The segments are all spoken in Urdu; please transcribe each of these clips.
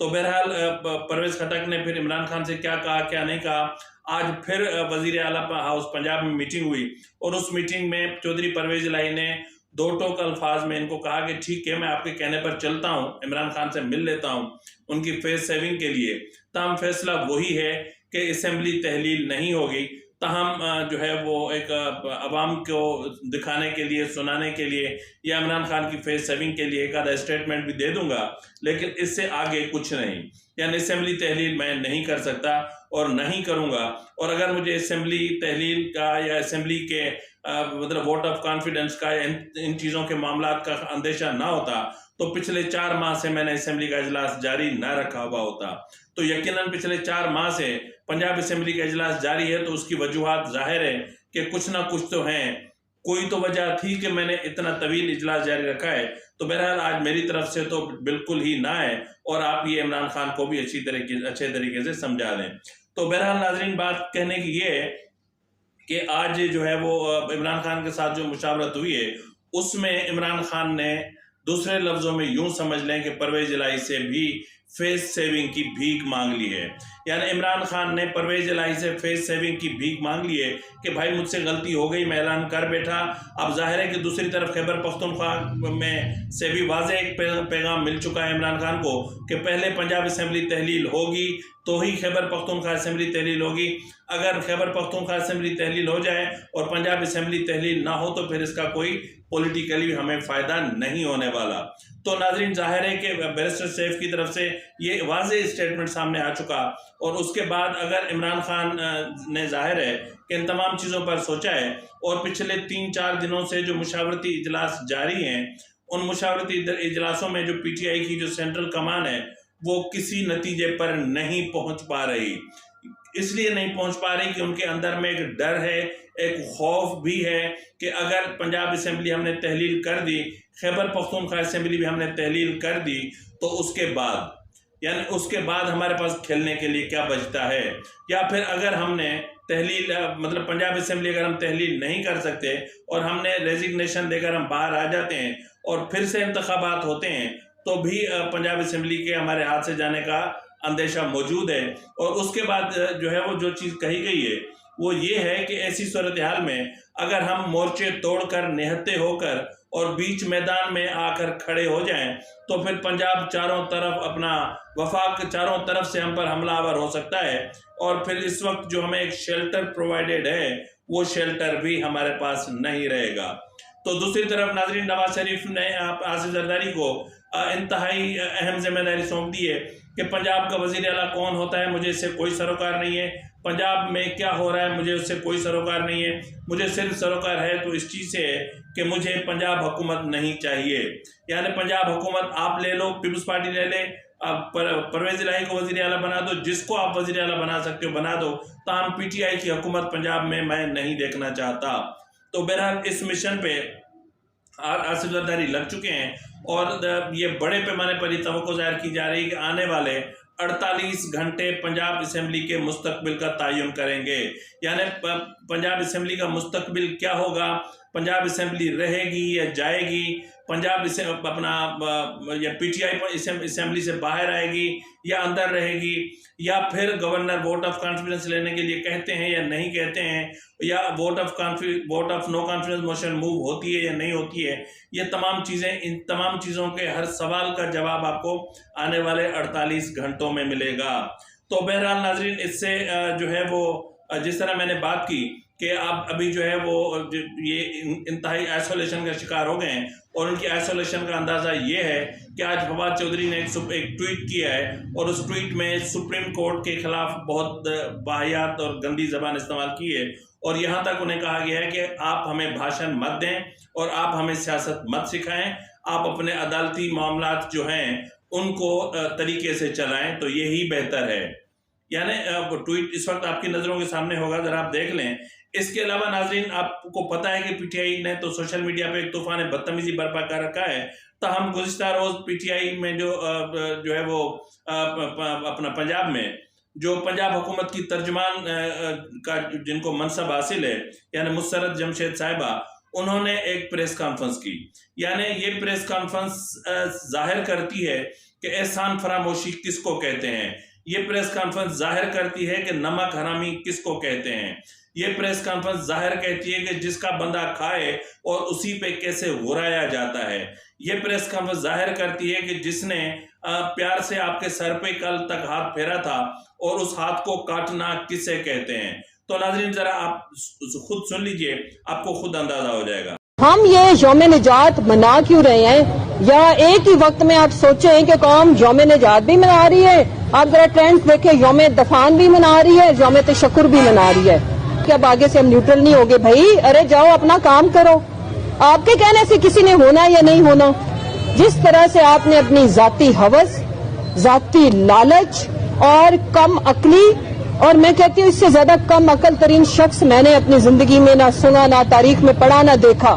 تو بہرحال پرویز خٹک نے پھر عمران خان سے کیا کہا کیا نہیں کہا. آج پھر وزیر اعلیٰ ہاؤس پنجاب میں میٹنگ ہوئی اور اس میٹنگ میں چودھری پرویز الہی نے دو ٹوک الفاظ میں ان کو کہا کہ ٹھیک ہے میں آپ کے کہنے پر چلتا ہوں, عمران خان سے مل لیتا ہوں ان کی فیس سیونگ کے لیے, تاہم فیصلہ وہی ہے کہ اسمبلی تحلیل نہیں ہوگی. تاہم جو ہے وہ ایک عوام کو دکھانے کے لیے, سنانے کے لیے یا عمران خان کی فیس سیونگ کے لیے ایک آدھا اسٹیٹمنٹ بھی دے دوں گا, لیکن اس سے آگے کچھ نہیں. یعنی اسمبلی تحلیل میں نہیں کر سکتا اور نہیں کروں گا. اور اگر مجھے اسمبلی تحلیل کا یا اسمبلی کے مطلب ووٹ آف کانفیڈنس کا یا ان چیزوں کے معاملات کا اندیشہ نہ ہوتا تو پچھلے 4 ماہ سے میں نے اسمبلی کا اجلاس جاری نہ رکھا ہوا ہوتا. تو یقیناً پچھلے 4 ماہ سے پنجاب اسمبلی کا اجلاس جاری ہے, تو اس کی وجوہات ظاہر ہے کہ کچھ نہ کچھ تو ہیں. کوئی تو وجہ تھی کہ میں نے اتنا طویل اجلاس جاری رکھا ہے. تو بہرحال آج میری طرف سے تو بالکل ہی نہ ہے, اور آپ یہ عمران خان کو بھی اچھے طریقے سے سمجھا دیں. تو بہرحال ناظرین, بات کہنے کی یہ ہے کہ آج جو ہے وہ عمران خان کے ساتھ جو مشاورت ہوئی ہے اس میں عمران خان نے دوسرے لفظوں میں یوں سمجھ لیں کہ پرویز الہی سے بھی فیس سیونگ کی بھیک مانگ لی ہے. یعنی عمران خان نے پرویز الہی سے فیس سیونگ کی بھیک مانگ لی ہے کہ بھائی مجھ سے غلطی ہو گئی, میں اعلان کر بیٹھا. اب ظاہر ہے کہ دوسری طرف خیبر پختونخوا میں سے بھی واضح ایک پیغام مل چکا ہے عمران خان کو کہ پہلے پنجاب اسمبلی تحلیل ہوگی تو ہی خیبر پختونخوا اسمبلی تحلیل ہوگی. اگر خیبر پختونخوا اسمبلی تحلیل ہو جائے اور پنجاب اسمبلی تحلیل نہ ہو تو پھر اس کا کوئی پولیٹیکلی ہمیں فائدہ نہیں ہونے والا. تو ناظرین, ظاہر ہے کہ بیرسٹر سیف کی طرف سے یہ واضح اسٹیٹمنٹ سامنے آ چکا, اور اس کے بعد اگر عمران خان نے ظاہر ہے کہ ان تمام چیزوں پر سوچا ہے اور پچھلے 3-4 دنوں سے جو مشاورتی اجلاس جاری ہیں ان مشاورتی اجلاسوں میں جو پی ٹی آئی کی جو سینٹرل کمان ہے وہ کسی نتیجے پر نہیں پہنچ پا رہی. اس لیے نہیں پہنچ پا رہی کہ ان کے اندر میں ایک ڈر ہے, ایک خوف بھی ہے کہ اگر پنجاب اسمبلی ہم نے تحلیل کر دی, خیبر پختونخوا اسمبلی بھی ہم نے تحلیل کر دی, تو اس کے بعد ہمارے پاس کھیلنے کے لیے کیا بچتا ہے. یا پھر اگر ہم نے تحلیل مطلب پنجاب اسمبلی اگر ہم تحلیل نہیں کر سکتے اور ہم نے ریزگنیشن دے کر ہم باہر آ جاتے ہیں اور پھر سے انتخابات ہوتے ہیں تو بھی پنجاب اسمبلی کے ہمارے ہاتھ سے جانے کا اندیشہ موجود ہے. اور اس کے بعد جو ہے وہ جو چیز کہی گئی ہے وہ یہ ہے کہ ایسی صورتحال میں اگر ہم مورچے توڑ کر نہتے ہو کر اور بیچ میدان میں آ کر کھڑے ہو جائیں تو پھر پنجاب چاروں طرف اپنا وفاق چاروں طرف سے ہم پر حملہ آور ہو سکتا ہے, اور پھر اس وقت جو ہمیں ایک شیلٹر پرووائڈڈ ہے وہ شیلٹر بھی ہمارے پاس نہیں رہے گا. تو دوسری طرف ناظرین, نواز شریف نے آصف زرداری کو انتہائی اہم ذمہ داری سونپ دی ہے کہ پنجاب کا وزیر اعلیٰ کون ہوتا ہے مجھے اس سے کوئی سروکار نہیں ہے, پنجاب میں کیا ہو رہا ہے مجھے اس سے کوئی سروکار نہیں ہے, مجھے صرف سروکار ہے تو اس چیز سے ہے کہ مجھے پنجاب حکومت نہیں چاہیے. یعنی پنجاب حکومت آپ لے لو, پیپلز پارٹی لے لے, آپ پرویز الہی کو وزیر اعلیٰ بنا دو, جس کو آپ وزیر اعلیٰ بنا سکتے ہو بنا دو, تاہم پی ٹی آئی کی حکومت پنجاب میں نہیں دیکھنا چاہتا. تو بہرحال اس مشن پہ آصف زرداری لگ چکے ہیں, اور یہ بڑے پیمانے پر یہ توقع ظاہر کی جا رہی ہے کہ آنے والے 48 گھنٹے پنجاب اسمبلی کے مستقبل کا تعین کریں گے. یعنی پنجاب اسمبلی کا مستقبل کیا ہوگا, پنجاب اسمبلی رہے گی یا جائے گی, پنجاب اپنا یا پی ٹی آئی اسمبلی سے باہر آئے گی یا اندر رہے گی, یا پھر گورنر ووٹ آف کانفیڈنس لینے کے لیے کہتے ہیں یا نہیں کہتے ہیں, یا vote of no confidence motion move ہوتی ہے یا نہیں ہوتی ہے. یہ تمام چیزیں, ان تمام چیزوں کے ہر سوال کا جواب آپ کو آنے والے 48 گھنٹوں میں ملے گا. تو بہرحال ناظرین, اس سے جو ہے وہ جس طرح میں نے بات کی کہ آپ ابھی جو ہے وہ یہ انتہائی آئسولیشن کا شکار ہو گئے ہیں, اور ان کی آئسولیشن کا اندازہ یہ ہے کہ آج فواد چودھری نے ایک ٹویٹ کیا ہے, اور اس ٹویٹ میں سپریم کورٹ کے خلاف بہت واہیات اور گندی زبان استعمال کی ہے, اور یہاں تک انہیں کہا گیا ہے کہ آپ ہمیں بھاشن مت دیں اور آپ ہمیں سیاست مت سکھائیں, آپ اپنے عدالتی معاملات جو ہیں ان کو طریقے سے چلائیں تو یہی بہتر ہے. یعنی ٹویٹ اس وقت آپ کی نظروں کے سامنے ہوگا, ذرا آپ دیکھ لیں. اس کے علاوہ ناظرین, آپ کو پتہ ہے کہ پی ٹی آئی نے تو سوشل میڈیا پہ ایک طوفان بدتمیزی برپا کر رکھا ہے. تاہم گزشتہ روز پی ٹی آئی میں جو ہے وہ اپنا پنجاب میں جو پنجاب حکومت کی ترجمان کا جن کو منصب حاصل ہے, یعنی مسرت جمشید صاحبہ, انہوں نے ایک پریس کانفرنس کی. یعنی یہ پریس کانفرنس ظاہر کرتی ہے کہ احسان فراموشی کس کو کہتے ہیں. یہ پریس کانفرنس ظاہر کرتی ہے کہ نمک حرامی کس کو کہتے ہیں. یہ پریس کانفرنس ظاہر کرتی ہے کہ جس کا بندہ کھائے اور اسی پہ کیسے غرایا جاتا ہے. یہ پریس کانفرنس ظاہر کرتی ہے کہ جس نے پیار سے آپ کے سر پہ کل تک ہاتھ پھیرا تھا اور اس ہاتھ کو کاٹنا کسے کہتے ہیں. تو ناظرین ذرا آپ خود سن لیجئے, آپ کو خود اندازہ ہو جائے گا. ہم یہ یوم نجات منا کیوں رہے ہیں, یا ایک ہی وقت میں آپ سوچیں کہ قوم یوم نجات بھی منا رہی ہے, آپ ذرا ٹرینڈ دیکھیں, یوم دفان بھی منا رہی ہے, یوم تشکر بھی منا رہی ہے. کہ اب آگے سے ہم نیوٹرل نہیں ہوگے. بھائی ارے جاؤ اپنا کام کرو, آپ کے کہنے سے کسی نے ہونا یا نہیں ہونا. جس طرح سے آپ نے اپنی ذاتی ہوس, ذاتی لالچ اور کم عقلی, اور میں کہتی ہوں اس سے زیادہ کم عقل ترین شخص میں نے اپنی زندگی میں نہ سنا, نہ تاریخ میں پڑھا, نہ دیکھا,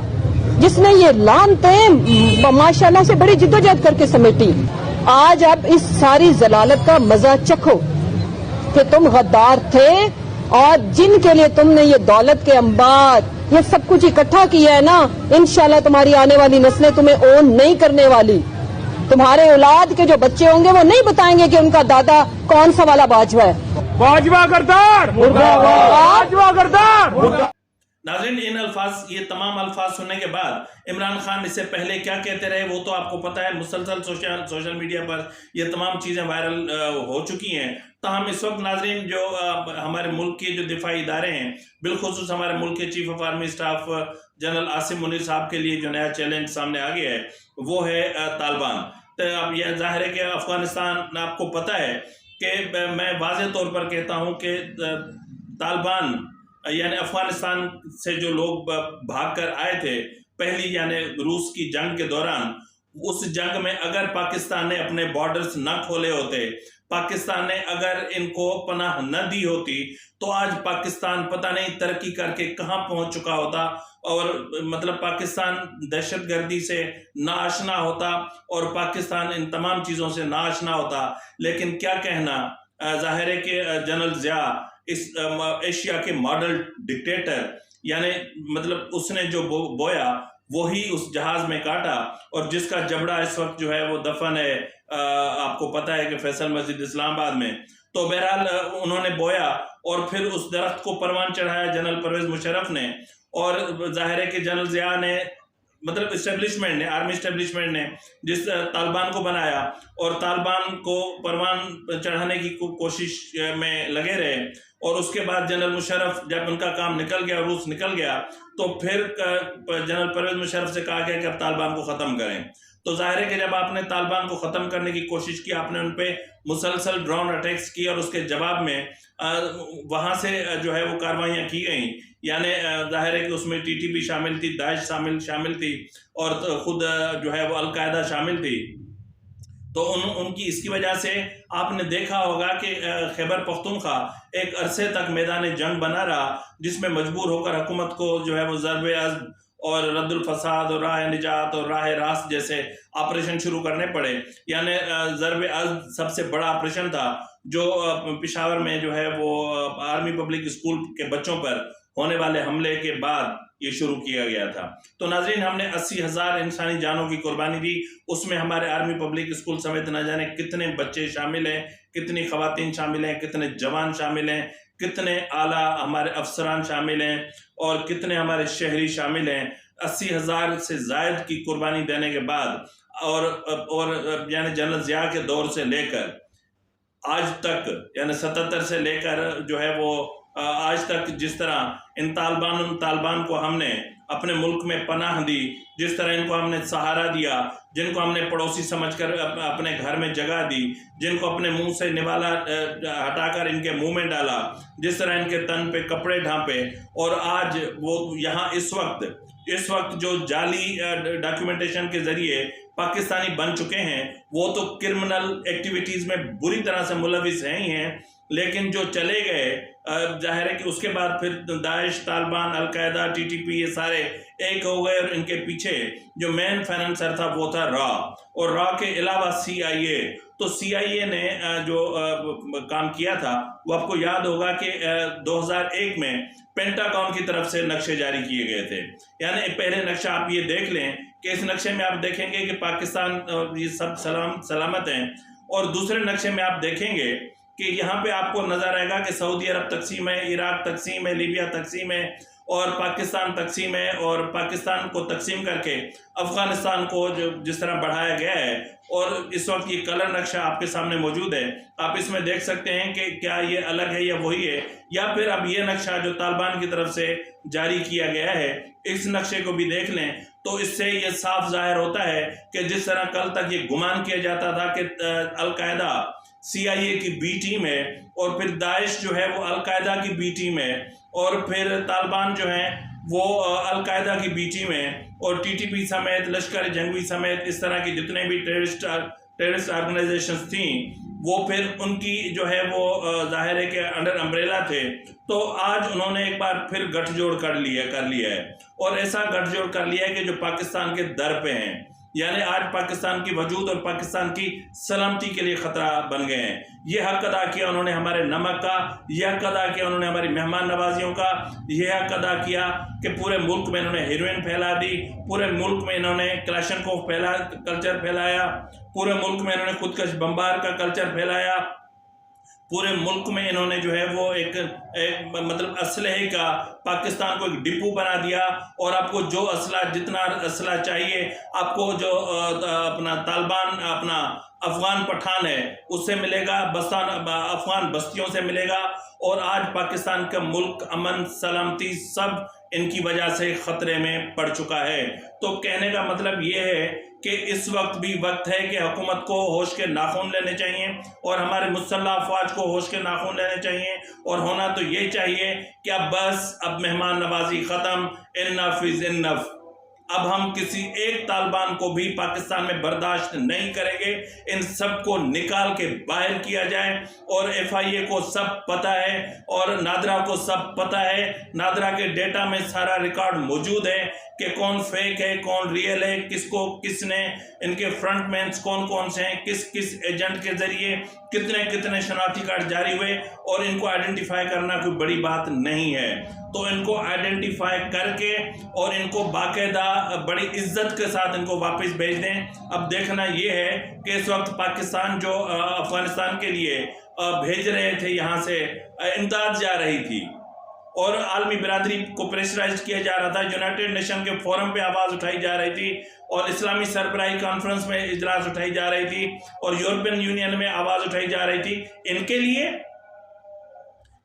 جس نے یہ لانتیں ماشاءاللہ سے بڑی جدوجہد کر کے سمیٹی. آج اب اس ساری ضلالت کا مزہ چکھو کہ تم غدار تھے, اور جن کے لیے تم نے یہ دولت کے انبار, یہ سب کچھ اکٹھا کیا ہے نا, انشاءاللہ تمہاری آنے والی نسلیں تمہیں اون نہیں کرنے والی. تمہارے اولاد کے جو بچے ہوں گے وہ نہیں بتائیں گے کہ ان کا دادا کون سا والا باجوہ ہے. باجوہ گردار باجوہ گردار. ناظرین ان الفاظ, یہ تمام الفاظ سننے کے بعد عمران خان اس سے پہلے کیا کہتے رہے وہ تو آپ کو پتا ہے. مسلسل سوشل میڈیا پر یہ تمام چیزیں وائرل ہو چکی ہیں. تاہم اس وقت ناظرین جو ہمارے ملک کے جو دفاعی ادارے ہیں, بالخصوص ہمارے ملک کے chief of army staff general Asim Munir صاحب کے لیے جو نیا چیلنج سامنے آ گیا ہے وہ ہے طالبان. تو اب یہ ظاہر ہے کہ افغانستان, آپ کو پتا ہے کہ میں واضح طور پر کہتا ہوں کہ طالبان یعنی افغانستان سے جو لوگ بھاگ کر آئے تھے پہلی یعنی روس کی جنگ کے دوران, اس جنگ میں اگر پاکستان نے اپنے بارڈرز نہ کھولے ہوتے, پاکستان نے اگر ان کو پناہ نہ دی ہوتی, تو آج پاکستان پتہ نہیں ترقی کر کے کہاں پہنچ چکا ہوتا, اور مطلب پاکستان دہشت گردی سے ناآشنا ہوتا اور پاکستان ان تمام چیزوں سے ناآشنا ہوتا. لیکن کیا کہنا, ظاہر ہے کہ جنرل ضیاء اس ایشیا کے ماڈل ڈکٹیٹر, یعنی مطلب اس نے جو بویا وہی اس جہاز میں کاٹا, اور جس کا جبڑا اس وقت جو ہے وہ دفن ہے آپ کو پتا ہے کہ فیصل مسجد اسلام آباد میں. تو بہرحال انہوں نے بویا اور پھر اس درخت کو پروان چڑھایا جنرل پرویز مشرف نے, اور ظاہر ہے کہ جنرل ضیاء نے مطلب اسٹیبلشمنٹ نے, آرمی اسٹیبلشمنٹ نے جس طالبان کو بنایا اور طالبان کو پروان چڑھانے کی کوشش میں لگے رہے, اور اس کے بعد جنرل مشرف جب ان کا کام نکل گیا, روس نکل گیا, تو پھر جنرل پرویز مشرف سے کہا گیا کہ اب طالبان کو ختم کریں. تو ظاہر ہے کہ جب آپ نے طالبان کو ختم کرنے کی کوشش کی, آپ نے ان پہ مسلسل ڈرون اٹیکس کی, اور اس کے جواب میں وہاں سے جو ہے وہ کاروائیاں کی گئیں. یعنی ظاہر ہے کہ اس میں ٹی ٹی پی شامل تھی, داعش شامل تھی, اور خود جو ہے وہ القاعدہ شامل تھی. تو ان کی اس کی وجہ سے آپ نے دیکھا ہوگا کہ خیبر پختونخوا ایک عرصے تک میدان جنگ بنا رہا, جس میں مجبور ہو کر حکومت کو جو ہے وہ ضرب عزم اور رد الفساد اور راہ نجات اور راہ راست جیسے آپریشن شروع کرنے پڑے. یعنی ضرب عزم سب سے بڑا آپریشن تھا جو پشاور میں جو ہے وہ آرمی پبلک اسکول کے بچوں پر ہونے والے حملے کے بعد یہ شروع کیا گیا تھا. تو ناظرین ہم نے 80,000 انسانی جانوں کی قربانی دی, اس میں ہمارے آرمی پبلک اسکول سمیت نہ جانے کتنے بچے شامل ہیں, کتنی خواتین شامل ہیں, کتنے جوان شامل ہیں, کتنے اعلیٰ ہمارے افسران شامل ہیں, اور کتنے ہمارے شہری شامل ہیں. 80,000 سے زائد کی قربانی دینے کے بعد اور یعنی جنرل ضیاء کے دور سے لے کر آج تک, یعنی 77 سے لے کر جو ہے وہ آج تک جس طرح ان طالبان کو ہم نے اپنے ملک میں پناہ دی, جس طرح ان کو ہم نے سہارا دیا, جن کو ہم نے پڑوسی سمجھ کر اپنے گھر میں جگہ دی, جن کو اپنے منہ سے نوالا ہٹا کر ان کے منہ میں ڈالا, جس طرح ان کے تن پہ کپڑے ڈھانپے, اور آج وہ یہاں اس وقت جو جعلی ڈاکیومنٹیشن کے ذریعے پاکستانی بن چکے ہیں, وہ تو کرمنل ایکٹیویٹیز میں بری طرح سے ملوث ہیں, لیکن جو چلے گئے ظاہر ہے کہ اس کے بعد پھر داعش, طالبان, القاعدہ, ٹی ٹی پی یہ سارے ایک ہو گئے, اور ان کے پیچھے جو مین فائنانسر تھا وہ تھا را, اور را کے علاوہ سی آئی اے. تو سی آئی اے نے جو کام کیا تھا وہ آپ کو یاد ہوگا کہ 2001 میں پینٹاگون کی طرف سے نقشے جاری کیے گئے تھے. یعنی پہلے نقشہ آپ یہ دیکھ لیں کہ اس نقشے میں آپ دیکھیں گے کہ پاکستان یہ سب سلامت ہیں، اور دوسرے نقشے میں آپ دیکھیں گے کہ یہاں پہ آپ کو نظر آئے گا کہ سعودی عرب تقسیم ہے، عراق تقسیم ہے، لیبیا تقسیم ہے، اور پاکستان تقسیم ہے، اور پاکستان کو تقسیم کر کے افغانستان کو جس طرح بڑھایا گیا ہے، اور اس وقت یہ کلر نقشہ آپ کے سامنے موجود ہے، آپ اس میں دیکھ سکتے ہیں کہ کیا یہ الگ ہے یا وہی ہے، یا پھر اب یہ نقشہ جو طالبان کی طرف سے جاری کیا گیا ہے، اس نقشے کو بھی دیکھ لیں تو اس سے یہ صاف ظاہر ہوتا ہے کہ جس طرح کل تک یہ گمان کیا جاتا تھا کہ القاعدہ CIA کی بی ٹیم ہے، اور پھر داعش جو ہے وہ القاعدہ کی بی ٹیم ہے، اور پھر طالبان جو ہیں وہ القاعدہ کی بی ٹیم ہے، اور TTP سمیت، لشکر جنگی سمیت اس طرح کی جتنے بھی ٹیررسٹ آرگنائزیشنز تھیں وہ پھر ان کی جو ہے وہ ظاہر ہے کہ انڈر امبریلا تھے. تو آج انہوں نے ایک بار پھر گٹھ جوڑ کر لیا ہے، اور ایسا گٹھ جوڑ کر لیا ہے کہ جو پاکستان کے در پہ ہیں، یعنی آج پاکستان کی وجود اور پاکستان کی سلامتی کے لیے خطرہ بن گئے ہیں. یہ حق ادا کیا انہوں نے ہمارے نمک کا، یہ حق ادا کیا انہوں نے ہماری مہمان نوازیوں کا، یہ حق ادا کیا کہ پورے ملک میں انہوں نے ہیروئن پھیلا دی، پورے ملک میں انہوں نے کلاشنکوف کلچر پھیلایا، پورے ملک میں انہوں نے خودکش بمبار کا کلچر پھیلایا، پورے ملک میں انہوں نے جو ہے وہ ایک مطلب اسلحے کا پاکستان کو ایک ڈپو بنا دیا، اور آپ کو جو اسلحہ جتنا اسلحہ چاہیے آپ کو جو اپنا طالبان اپنا افغان پٹھان ہے اس سے ملے گا، افغان بستیوں سے ملے گا، اور آج پاکستان کا ملک امن سلامتی سب ان کی وجہ سے خطرے میں پڑ چکا ہے. تو کہنے کا مطلب یہ ہے کہ اس وقت بھی وقت ہے کہ حکومت کو ہوش کے ناخن لینے چاہیے، اور ہمارے مسلح افواج کو ہوش کے ناخن لینے چاہیے، اور ہونا تو یہ چاہیے کہ اب بس، اب مہمان نوازی ختم، انف از انف. اب ہم کسی ایک طالبان کو بھی پاکستان میں برداشت نہیں کریں گے، ان سب کو نکال کے باہر کیا جائے. اور FIA کو سب پتہ ہے، اور نادرا کو سب پتہ ہے، نادرا کے ڈیٹا میں سارا ریکارڈ موجود ہے کہ کون فیک ہے، کون ریئل ہے، کس نے ان کے فرنٹ مینز کون سے ہیں، کس ایجنٹ کے ذریعے کتنے شناختی کارڈ جاری ہوئے، اور ان کو آئیڈینٹیفائی کرنا کوئی بڑی بات نہیں ہے. تو ان کو آئیڈینٹیفائی کر کے اور ان کو باقاعدہ بڑی عزت کے ساتھ ان کو واپس بھیج دیں. اب دیکھنا یہ ہے کہ اس وقت پاکستان جو افغانستان کے لیے بھیج رہے تھے، یہاں سے امداد جا رہی تھی، اور عالمی برادری کو پریشرائز کیا جا رہا تھا، یونائٹڈ نیشن کے فورم پہ آواز اٹھائی جا رہی تھی، اور اسلامی سربراہی کانفرنس میں اجلاس اٹھائی جا رہی تھی، اور یورپین یونین میں آواز اٹھائی جا رہی تھی. ان کے لیے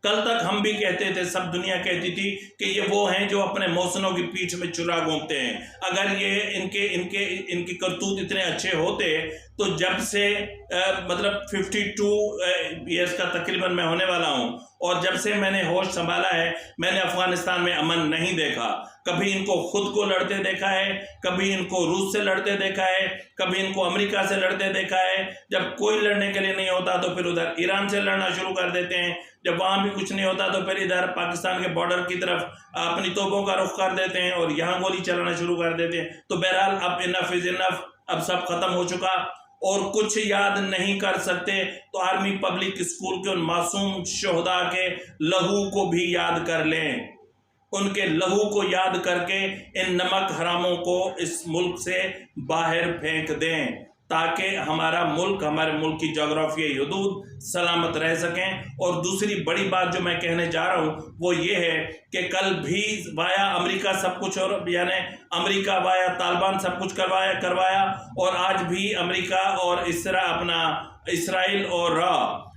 کل تک ہم بھی کہتے تھے، سب دنیا کہتی تھی کہ یہ وہ ہیں جو اپنے محسنوں کی پیٹھ میں چھرا گھونپتے ہیں. اگر یہ ان کی کرتوت اتنے اچھے ہوتے تو جب سے مطلب 52 ایئرز کا تقریباً میں ہونے والا ہوں، اور جب سے میں نے ہوش سنبھالا ہے، میں نے افغانستان میں امن نہیں دیکھا. کبھی ان کو خود کو لڑتے دیکھا ہے، کبھی ان کو روس سے لڑتے دیکھا ہے، کبھی ان کو امریکہ سے لڑتے دیکھا ہے. جب کوئی لڑنے کے لیے نہیں ہوتا تو پھر ادھر ایران سے لڑنا شروع کر دیتے ہیں. جب وہاں بھی کچھ نہیں ہوتا تو پھر ادھر پاکستان کے بارڈر کی طرف اپنی توپوں کا رخ کر دیتے ہیں، اور یہاں گولی چلانا شروع کر دیتے ہیں. تو بہرحال اب انف از انف، اب سب ختم ہو چکا. اور کچھ یاد نہیں کر سکتے تو آرمی پبلک اسکول کے ان معصوم شہداء کے لہو کو بھی یاد کر لیں. ان کے لہو کو یاد کر کے ان نمک حراموں کو اس ملک سے باہر پھینک دیں، تاکہ ہمارے ملک کی جغرافیائی حدود سلامت رہ سکیں. اور دوسری بڑی بات جو میں کہنے جا رہا ہوں وہ یہ ہے کہ کل بھی وایا امریکہ سب کچھ، اور یعنی امریکہ وایا طالبان سب کچھ کروایا، اور آج بھی امریکہ اور اسرائیل اور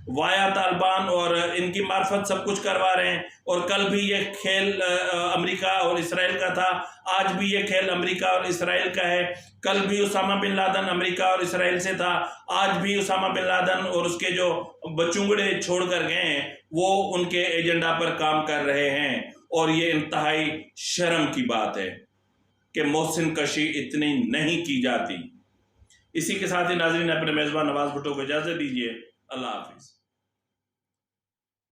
وایا طالبان اور ان کی معرفت سب کچھ کروا رہے ہیں. اور کل بھی یہ کھیل امریکہ اور اسرائیل کا تھا، آج بھی یہ کھیل امریکہ اور اسرائیل کا ہے. کل بھی اسامہ بن لادن امریکہ اور اسرائیل سے تھا، آج بھی اسامہ بن لادن اور اس کے جو بچونگڑے چھوڑ کر گئے ہیں وہ ان کے ایجنڈا پر کام کر رہے ہیں. اور یہ انتہائی شرم کی بات ہے کہ محسن کشی اتنی نہیں کی جاتی. اسی کے ساتھ ہی ناظرین، اپنے میزبان نواز بھٹو کو اجازت دیجیے. اللہ حافظ.